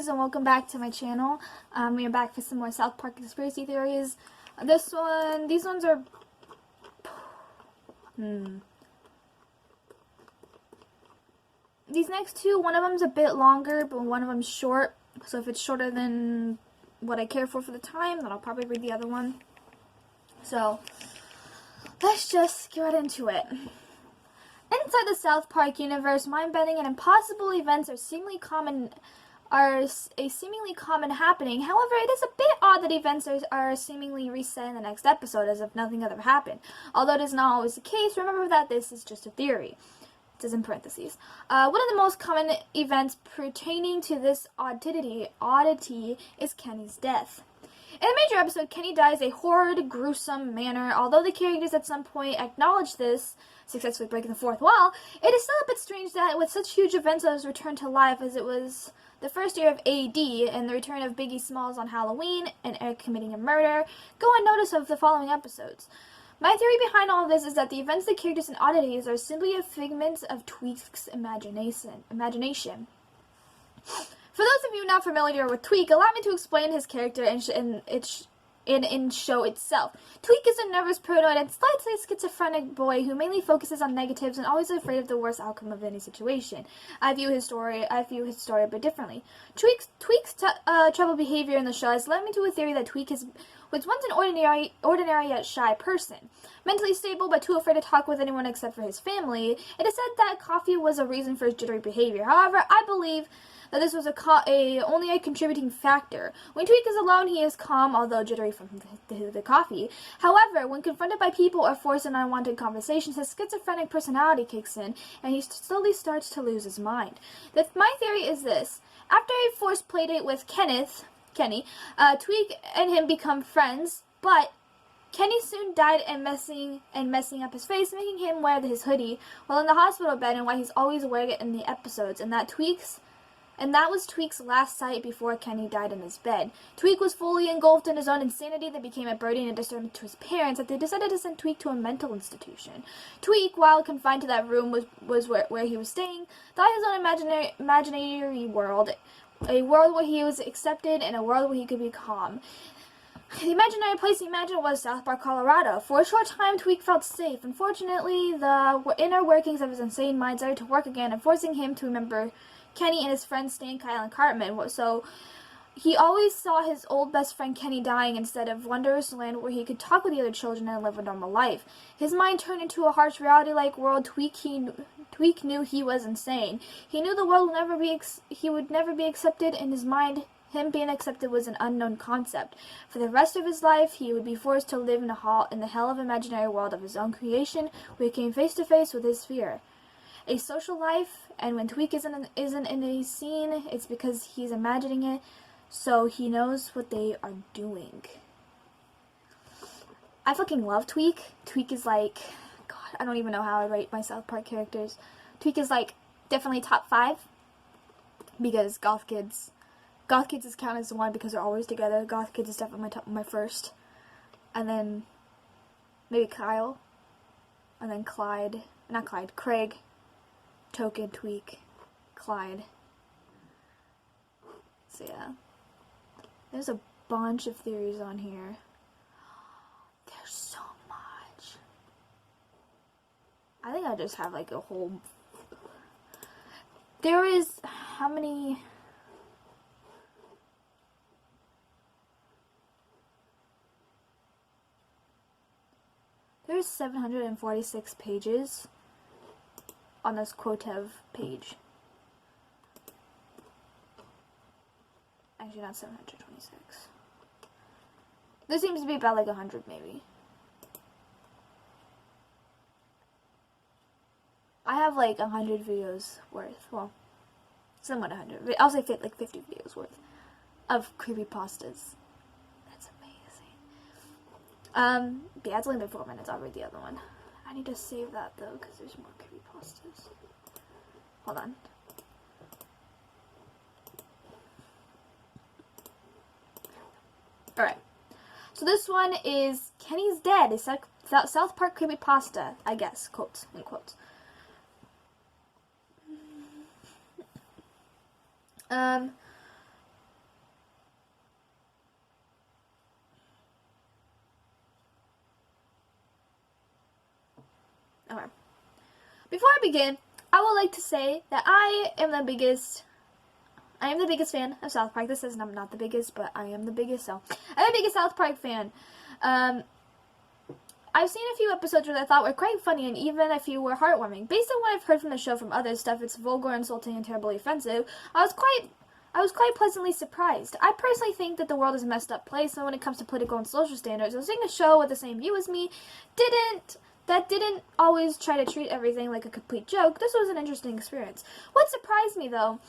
beauties, and welcome back to my channel. We are back for some more South Park conspiracy theories. These ones are... These next two, one of them's a bit longer, but one of them's short. So if it's shorter than what I care for the time, then I'll probably read the other one. So, let's just get right into it. Inside the South Park universe, mind-bending and impossible events are a seemingly common happening. However, it is a bit odd that events are seemingly reset in the next episode as if nothing ever happened. Although it is not always the case, remember that this is just a theory. It says in parentheses. One of the most common events pertaining to this oddity is Kenny's death. In a major episode, Kenny dies a horrid, gruesome manner. Although the characters at some point acknowledge this, successfully breaking the fourth wall, it is still a bit strange that with such huge events as return to life as it was the first year of AD and the return of Biggie Smalls on Halloween and Eric committing a murder, go unnoticed of the following episodes. My theory behind all of this is that the events, the characters, and oddities are simply a figment of Tweeks' imagination. For those of you not familiar with Tweek, allow me to explain his character in show itself. Tweek is a nervous, paranoid, and slightly schizophrenic boy who mainly focuses on negatives and always afraid of the worst outcome of any situation. I view his story a bit differently. Tweek's troubled behavior in the show has led me to a theory that Tweek was once an ordinary yet shy person. Mentally stable but too afraid to talk with anyone except for his family, it is said that coffee was a reason for his jittery behavior. However, I believe that this was only a contributing factor. When Tweek is alone, he is calm, although jittery from the coffee. However, when confronted by people or forced in unwanted conversations, his schizophrenic personality kicks in, and he slowly starts to lose his mind. My theory is this. After a forced playdate with Kenny, Tweek and him become friends, but Kenny soon died and messing up his face, making him wear his hoodie while in the hospital bed, and why he's always wearing it in the episodes, and that was Tweek's last sight before Kenny died in his bed. Tweek was fully engulfed in his own insanity that became a burden and disturbance to his parents that they decided to send Tweek to a mental institution. Tweek, while confined to that room was where he was staying, thought his own imaginary world, a world where he was accepted and a world where he could be calm. The imaginary place he imagined was South Park, Colorado. For a short time, Tweek felt safe. Unfortunately, the inner workings of his insane mind started to work again and forcing him to remember Kenny and his friends Stan, Kyle, and Cartman. So he always saw his old best friend Kenny dying instead of wondrous land where he could talk with the other children and live a normal life. His mind turned into a harsh reality-like world. Tweek knew he was insane. He knew the world would never be accepted. In his mind, him being accepted was an unknown concept. For the rest of his life, he would be forced to live in the hell of imaginary world of his own creation, where he came face to face with his fear. A social life, and when Tweek isn't in a scene, it's because he's imagining it, so he knows what they are doing. I fucking love Tweek. Tweek is like, God, I don't even know how I rate my South Park characters. Tweek is like definitely top 5 because Goth Kids is counted as one because they're always together. Goth Kids is definitely my first, and then maybe Kyle, and then Craig. Token, Tweek, Clyde. So yeah. There's a bunch of theories on here. There's so much. I think I just have like a whole... There is... How many... There's 746 pages on this Quotev page. Actually, not 726. There seems to be about like 100 maybe. I have like 100 videos worth. Well, somewhat 100. I'll say like 50 videos worth of creepypastas. That's amazing. Yeah, it's only been 4 minutes. I'll read the other one. I need to save that though, because there's more creepypastas. Hold on. Alright. So this one is Kenny's dead. It's like South Park creepypasta, I guess. Quotes, in quotes. Before I begin, I would like to say that I am the biggest fan of South Park. This says I'm not the biggest, but I am the biggest, so I'm the biggest South Park fan. I've seen a few episodes which I thought were quite funny, and even a few were heartwarming. Based on what I've heard from the show from other stuff, it's vulgar, insulting, and terribly offensive. I was quite pleasantly surprised. I personally think that the world is a messed up place, and when it comes to political and social standards, seeing a show with the same view as me didn't always try to treat everything like a complete joke. This was an interesting experience. What surprised me, though,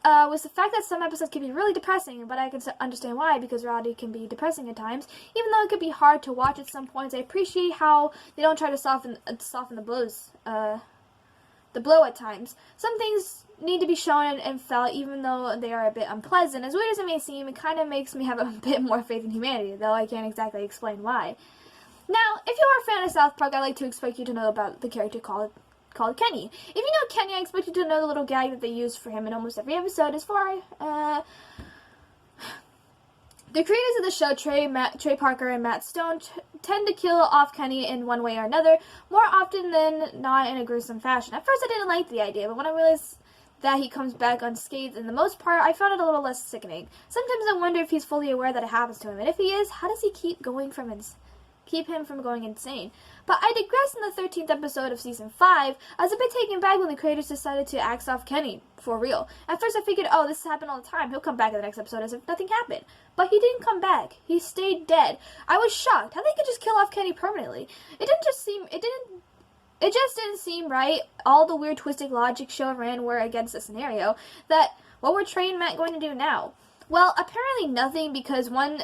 was the fact that some episodes can be really depressing, but I can understand why, because reality can be depressing at times. Even though it could be hard to watch at some points, I appreciate how they don't try to soften the blow at times. Some things need to be shown and felt, even though they are a bit unpleasant. As weird as it may seem, it kind of makes me have a bit more faith in humanity, though I can't exactly explain why. Now, if you are a fan of South Park, I'd like to expect you to know about the character called Kenny. If you know Kenny, I expect you to know the little gag that they use for him in almost every episode. As far the creators of the show, Trey Parker and Matt Stone, tend to kill off Kenny in one way or another, more often than not in a gruesome fashion. At first, I didn't like the idea, but when I realized that he comes back unscathed in the most part, I found it a little less sickening. Sometimes I wonder if he's fully aware that it happens to him, and if he is, how does he keep him from going insane? But I digress. In the 13th episode of Season 5, I was a bit taken back when the creators decided to axe off Kenny, for real. At first I figured, oh, this happens all the time, he'll come back in the next episode as if nothing happened. But he didn't come back. He stayed dead. I was shocked. How they could just kill off Kenny permanently? It just didn't seem right. All the weird twisted logic show ran were against the scenario. What were Trey and Matt going to do now? Well, apparently nothing, because one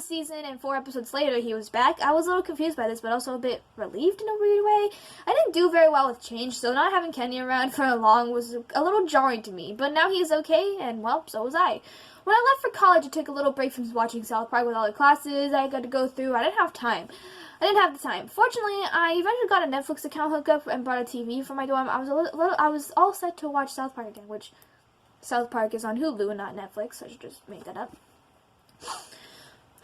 season and 4 episodes later, he was back. I was a little confused by this, but also a bit relieved in a weird way. I didn't do very well with change, so not having Kenny around for long was a little jarring to me. But now he's okay, and well, so was I. When I left for college, I took a little break from watching South Park with all the classes I got to go through. I didn't have the time. Fortunately, I eventually got a Netflix account hookup and brought a TV for my dorm. I was all set to watch South Park again, which South Park is on Hulu and not Netflix, so I should just make that up.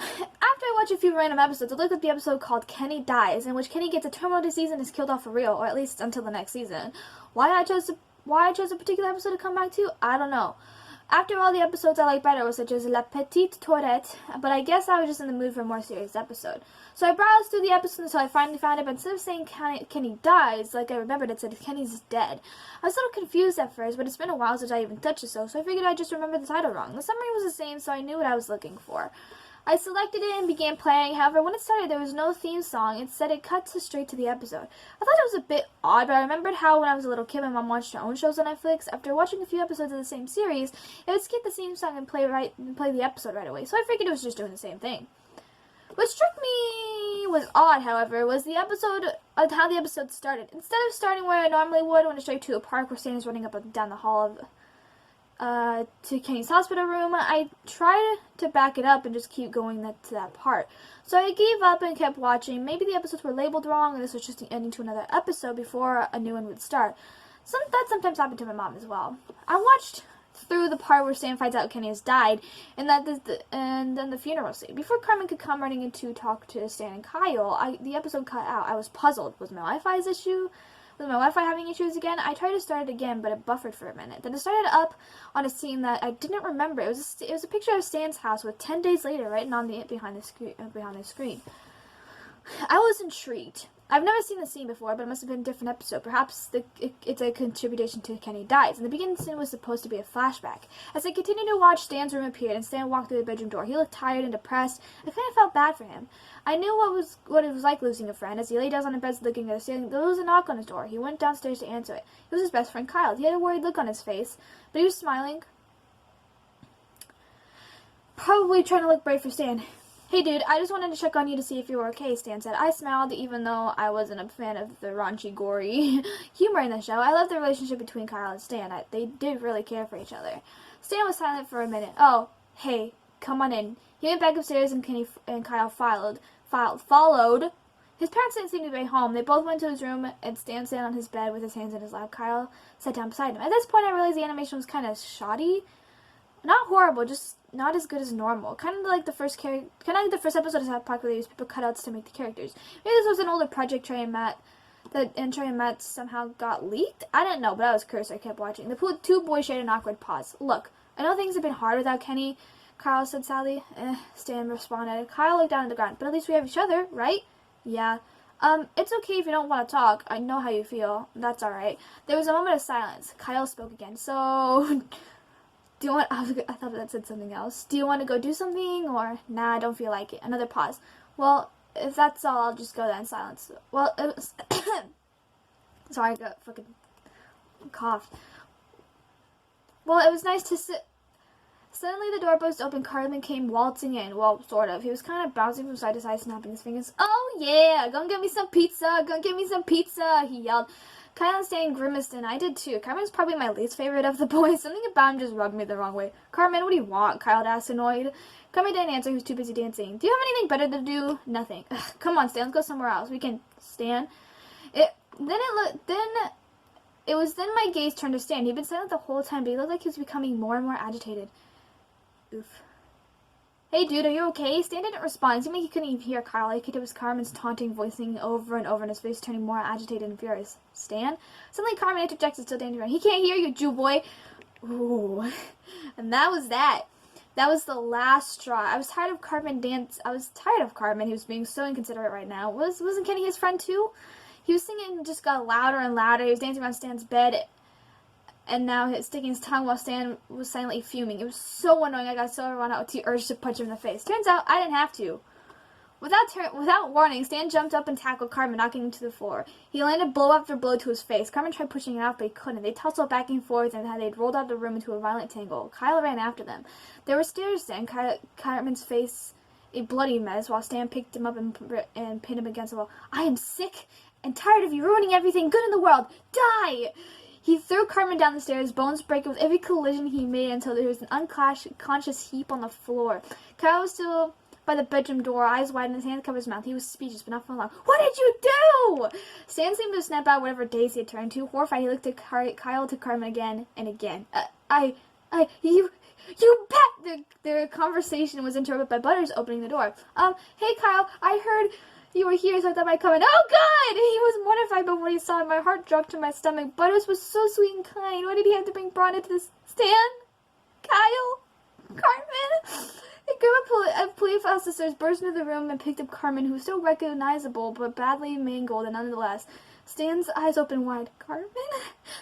After I watched a few random episodes, I looked at the episode called Kenny Dies, in which Kenny gets a terminal disease and is killed off for real, or at least until the next season. Why I chose a particular episode to come back to, I don't know. After all, the episodes I like better were such as La Petite Tourette, but I guess I was just in the mood for a more serious episode. So I browsed through the episodes until I finally found it, but instead of saying Kenny dies, like I remembered, it said Kenny's dead. I was a little confused at first, but it's been a while since I even touched the show, so I figured I'd just remember the title wrong. The summary was the same, so I knew what I was looking for. I selected it and began playing. However, when it started, there was no theme song. Instead, it cut straight to the episode. I thought it was a bit odd, but I remembered how when I was a little kid, my mom watched her own shows on Netflix. After watching a few episodes of the same series, it would skip the theme song and play the episode right away. So I figured it was just doing the same thing. What struck me was odd, however, was how the episode started. Instead of starting where I normally would, went straight to a park where Stan is running up and down the hall to Kenny's hospital room. I tried to back it up and just keep going to that part. So I gave up and kept watching. Maybe the episodes were labeled wrong, and this was just the ending to another episode before a new one would start. That sometimes happened to my mom as well. I watched through the part where Stan finds out Kenny has died, and then the funeral scene. Before Carmen could come running in to talk to Stan and Kyle, the episode cut out. I was puzzled. Was my Wi-Fi having issues again? I tried to start it again, but it buffered for a minute. Then it started up on a scene that I didn't remember. It was a picture of Stan's house with 10 days later written on behind the screen. I was intrigued. I've never seen the scene before, but it must have been a different episode. Perhaps it's a contribution to Kenny Dies. And the beginning scene was supposed to be a flashback. As I continued to watch, Stan's room appeared, and Stan walked through the bedroom door. He looked tired and depressed. I kind of felt bad for him. I knew what it was like losing a friend. As he lay down on the bed looking at the ceiling, there was a knock on his door. He went downstairs to answer it. It was his best friend Kyle. He had a worried look on his face, but he was smiling. Probably trying to look brave for Stan. "Hey dude, I just wanted to check on you to see if you were okay," Stan said. I smiled, even though I wasn't a fan of the raunchy, gory humor in the show. I loved the relationship between Kyle and Stan. They did really care for each other. Stan was silent for a minute. "Oh, hey, come on in." He went back upstairs and Kenny and Kyle followed. His parents didn't seem to be home. They both went to his room, and Stan sat on his bed with his hands in his lap. Kyle sat down beside him. At this point, I realized the animation was kind of shoddy. Not horrible, just not as good as normal. Kind of like the first episode of South Park, where they used paper cutouts to make the characters. Maybe this was an older project Trey and Matt the intro I met somehow got leaked? I didn't know, but I was cursed. I kept watching. The two boys shared an awkward pause. Look, I know things have been hard without Kenny, Kyle said sadly. Stan responded. Kyle looked down at the ground. But at least we have each other, right? Yeah. It's okay if you don't want to talk. I know how you feel. That's alright. There was a moment of silence. Kyle spoke again. So, do you want... I thought that said something else. Do you want to go do something? Or, nah, I don't feel like it. Another pause. Well, if that's all, I'll just go then. Silence. Well, it was... Sorry, I got fucking coughed. Well, it was nice to sit... Suddenly the door burst open. Cartman came waltzing in. Well, sort of. He was kind of bouncing from side to side, snapping his fingers. Oh yeah! Go get me some pizza! Go get me some pizza! He yelled. Kyle and Stan grimaced, and I did too. Cartman's probably my least favorite of the boys. Something about him just rubbed me the wrong way. Cartman, what do you want? Kyle asked, annoyed. Cartman didn't answer. He was too busy dancing. Do you have anything better to do? Nothing. Ugh, come on, Stan. Let's go somewhere else. We can... Stan? It was then my gaze turned to Stan. He'd been silent the whole time, but he looked like he was becoming more and more agitated. Oof. Hey dude, are you okay? Stan didn't respond. It seemed like he couldn't even hear Kyle. Like it was Carmen's taunting voicing over and over, and his face turning more agitated and furious. Stan? Suddenly Carmen interjected, still dancing around. He can't hear you, Jew boy. Ooh. And that was that. That was the last straw. I was tired of Carmen. He was being so inconsiderate right now. Wasn't Kenny his friend too? He was singing and just got louder and louder. He was dancing around Stan's bed. And now he's sticking his tongue while Stan was silently fuming. It was so annoying. I got so overrun out with the urge to punch him in the face. Turns out I didn't have to. Without warning, Stan jumped up and tackled Carmen, knocking him to the floor. He landed blow after blow to his face. Carmen tried pushing it off, but he couldn't. They tussled back and forth, and they'd rolled out of the room into a violent tangle. Kyle ran after them. There were stairs then. Carmen's face a bloody mess, while Stan picked him up and pinned him against the wall. I am sick and tired of you ruining everything good in the world. Die! He threw Carmen down the stairs, bones breaking with every collision he made until there was an unconscious heap on the floor. Kyle was still by the bedroom door, eyes wide and his hands covered his mouth. He was speechless, but not for long. What did you do? Stan seemed to snap out whatever days he had turned to. Horrified, he looked at Kyle to Carmen again and again. You bet! Their conversation was interrupted by Butters opening the door. Hey Kyle, I heard you were here, so I thought I'd come in. Oh, God! He was mortified by what he saw, and my heart dropped to my stomach. Butters was so sweet and kind. Why did he have to bring Braun into this? Stan? Kyle? Carmen? A group of police officers burst into the room and picked up Carmen, who was still recognizable, but badly mangled, and nonetheless. Stan's eyes opened wide. Carmen?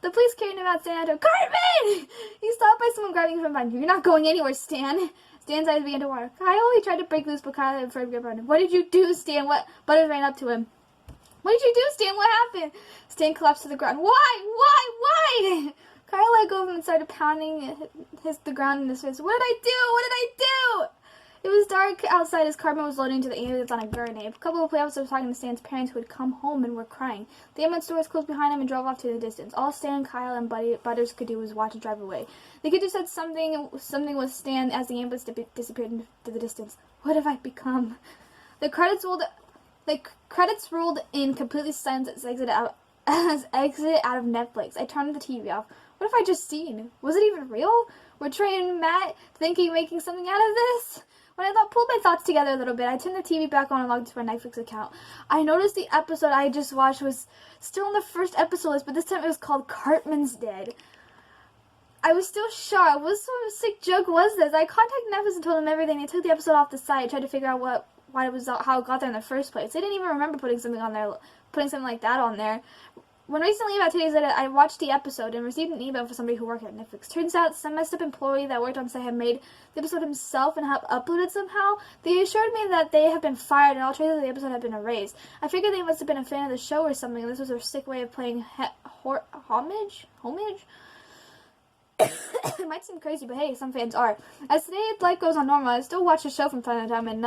The police carried him out, Stan. Carmen! He stopped by someone grabbing him from behind. You're not going anywhere, Stan. Stan's eyes began to water. Kyle, he tried to break loose, but Kyle had firm grip on him. What did you do, Stan? What? Butters ran up to him. What did you do, Stan? What happened? Stan collapsed to the ground. Why? Kyle let go of him and started pounding the ground in his face. What did I do? It was dark outside as Carmen was loading to the ambulance on a gurney. A couple of police officers were talking to Stan's parents who had come home and were crying. The ambulance doors closed behind him and drove off to the distance. All Stan, Kyle, and Butters could do was watch it drive away. They could have said something with Stan as the ambulance disappeared into the distance. What have I become? The credits rolled in completely silent as exit out of Netflix. I turned the TV off. What have I just seen? Was it even real? Were Trey and Matt making something out of this? When I pulled my thoughts together a little bit, I turned the TV back on and logged into my Netflix account. I noticed the episode I had just watched was still in the first episode list, but this time it was called Cartman's Dead. I was still shocked. What sort of sick joke was this? I contacted Netflix and told them everything. They took the episode off the site, tried to figure out how it got there in the first place. They didn't even remember putting something like that on there. When recently, about 2 days later, I watched the episode and received an email from somebody who worked at Netflix. Turns out some messed up employee that worked on site had made the episode himself and had uploaded somehow. They assured me that they had been fired and all traces of the episode had been erased. I figured they must have been a fan of the show or something, and this was their sick way of playing homage? It might seem crazy, but hey, some fans are. As today life goes on normal, I still watch the show from time to time, and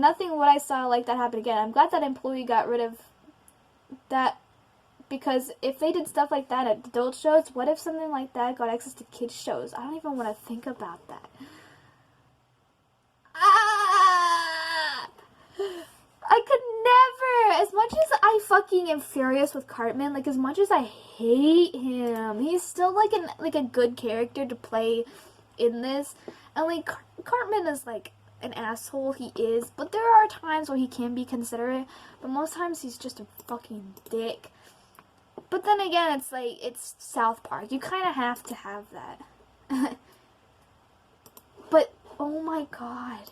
nothing what I saw like that happened again. I'm glad that employee got rid of that. Because if they did stuff like that at adult shows, what if something like that got access to kids' shows? I don't even want to think about that. I could never. As much as I fucking am furious with Cartman, as much as I hate him, he's still a good character to play in this. And Cartman is an asshole, he is, but there are times where he can be considerate, but most times he's just a fucking dick. But then again, it's like, it's South Park. You kind of have to have that. But, oh my god.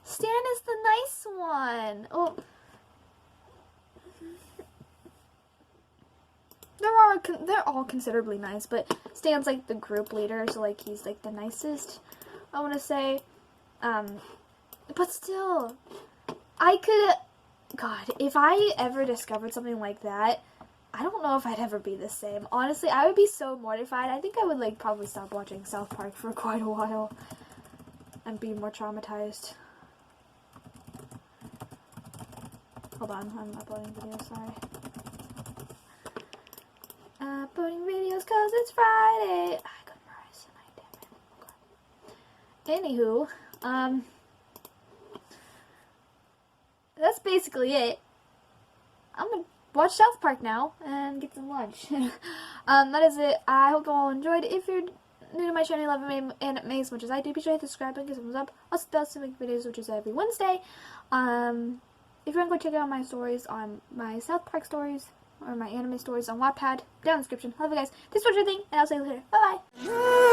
Stan is the nice one. Oh. They're all considerably nice, but Stan's like the group leader, so like he's like the nicest, I want to say. But still, God, if I ever discovered something like that, I don't know if I'd ever be the same. Honestly, I would be so mortified. I think I would like probably stop watching South Park for quite a while and be more traumatized. Hold on, I'm uploading videos, sorry. Uploading videos cause it's Friday. I got memorized tonight, damn it. Anywho, that's basically it. I'm gonna watch South Park now and get some lunch. That is it. I hope you all enjoyed. If you're new to my channel, love anime as much as I do, be sure to hit the subscribe button, give a thumbs up. I'll still make videos, which is every Wednesday. If you want to go check out my stories on my South Park stories or my anime stories on WATTPAD, down in the description. Love you guys. Thanks for watching, and I'll see you later. Bye bye.